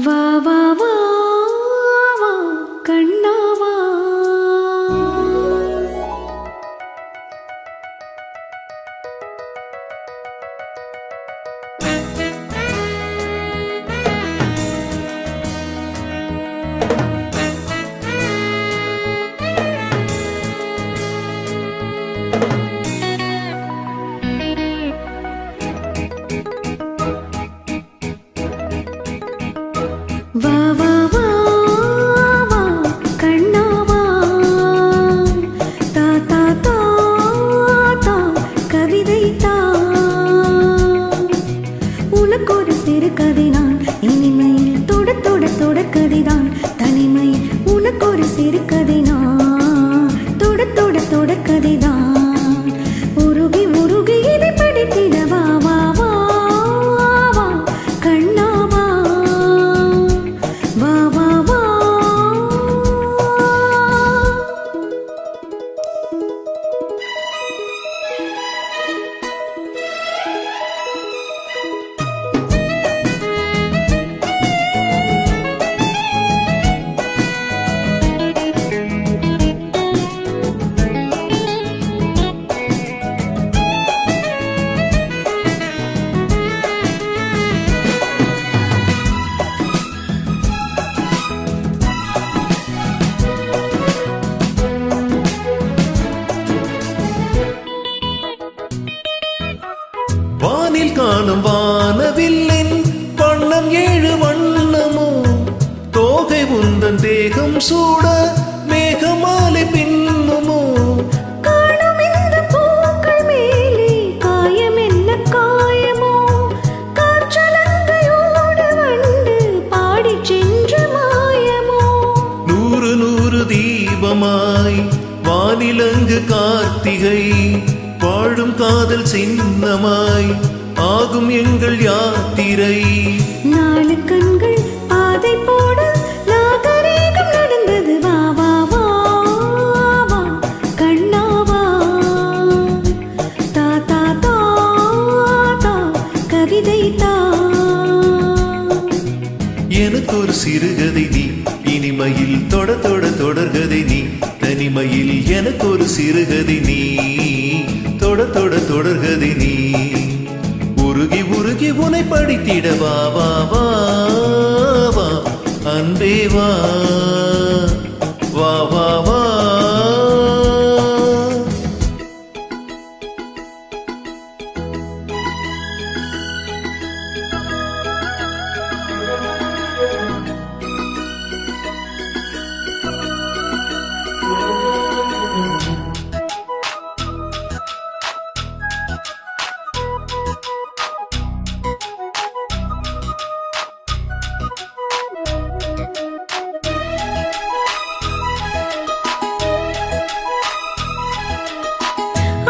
வா வா வா வா கண்ணா வா. வா வா வா வா கண்ணா வா. தா தா தா தா கவிதை தா. உனக்கு ஒரு சிறு கதைதான் இனிமையில் தொட தொட தொடர்கதைதான் தனிமையில். உனக்கு ஒரு சிறு கதைதான் தொட தொட தொடர்கதைதான். உருகி உருகி இதை படித்திட வா வா வா வா கண்ணா வா. வா வா வா. வானில் காணும் வானவில்லின் வண்ணம் ஏழு வண்ணமோ. தோகை உந்தன் தேகம் சூட மேகமாலை பின்னுமோ. காணும் இந்த பூக்கள் மேலே காயம் என்ன காயமோ. காற்றலங்கையோடு வந்து பாடிச் சென்ற மாயமோ. நூறு நூறு தீபமாய் வானிலங்கு கார்த்திகை வாழும் காதல் சின்னமாய் ஆகும் எங்கள் யாத்திரை. நாலு கண்கள் பாதை போட நாகரீகம் நடந்தது. வா வா வா வா கண்ணா வா. தா தா தா தா கவிதை தா. எனக்கு ஒரு சிறுகதை நீ இனிமையில் தொட தொட தொடர்கதை நீ தனிமையில். எனக்கு ஒரு சிறுகதை நீ தொட தொட தொடர்கதை நீ. உருகி உருகி உனை படித்திட வா வா வா வா அன்பே வா வா வா வா.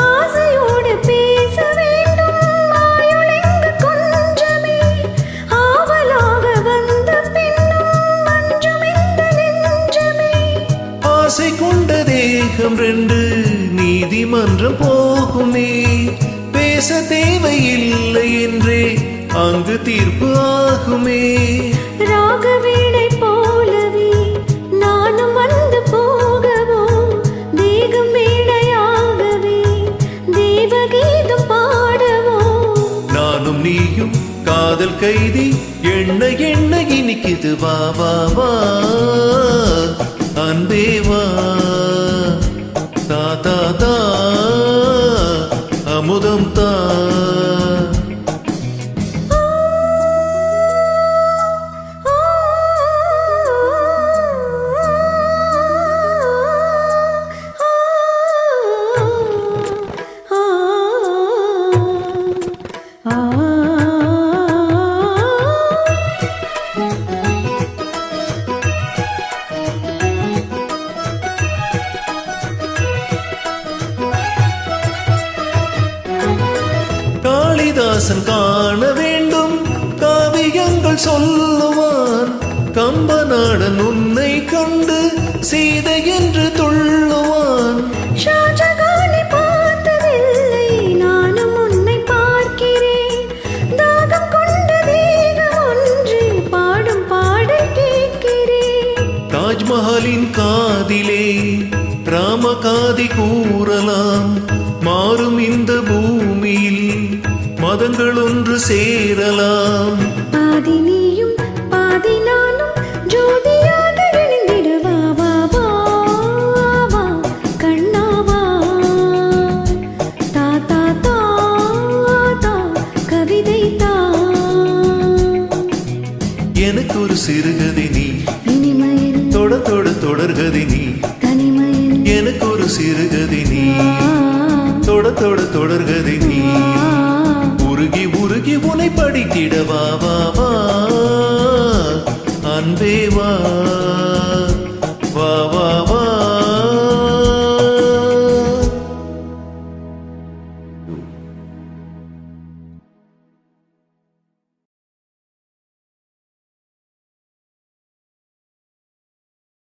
ஆசையோடு பேச வேண்டும் ஆயுளெங்கு கொஞ்சமே. ஆவலாக வந்த பின்னும் மஞ்சம் இந்த நெஞ்சமே. ஆசை கொண்ட தேகம் ரெண்டு நீதிமன்றம் போகுமே. பேச தேவையில்லை என்றே அங்கு தீர்ப்பு ஆகுமே. ராகவீணை போலவே நானும் வந்து போகவோ. தேகம் வீணையாகவே தேவகீதம் பாடவோ. நானும் நீயும் காதல் கைதி எண்ண எண்ண இனிக்குது. வா வா வா அன்பே வா. தா தா தா அமுதம் தா. காளிதாசன் காண வேண்டும் காவியங்கள் சொல்லுவான். கம்பநாடன் உன்னை கண்டு சீதை என்று துள்ளுவான். ஷாஜகானை பார்த்ததில்லை நானும் உன்னை பார்க்கிறேன். தாகம் கொண்ட தேகம் ஒன்று பாடும் பாட காதலின் காதிலே ராமகாதி கூறலாம். மாறும் இந்த பூமியில் மதங்கள் ஒன்று சேரலாம். பாதி நீயும் பாதி நானும் ஜோதியாக இணைந்திட வா வா வா வா கண்ணா வா. தா தா தா தா கவிதை தா. எனக்கு ஒரு சிறுகதை நீ, இனிமையில் தொட தொட தொடர்கதை நீ. தனிமையில் எனக்கு ஒரு சிறுகதை நீ, தொட தொட தொடர்கதை நீ. உருகி உருகி உனை படித்திட வா வா வா அன்பே வா.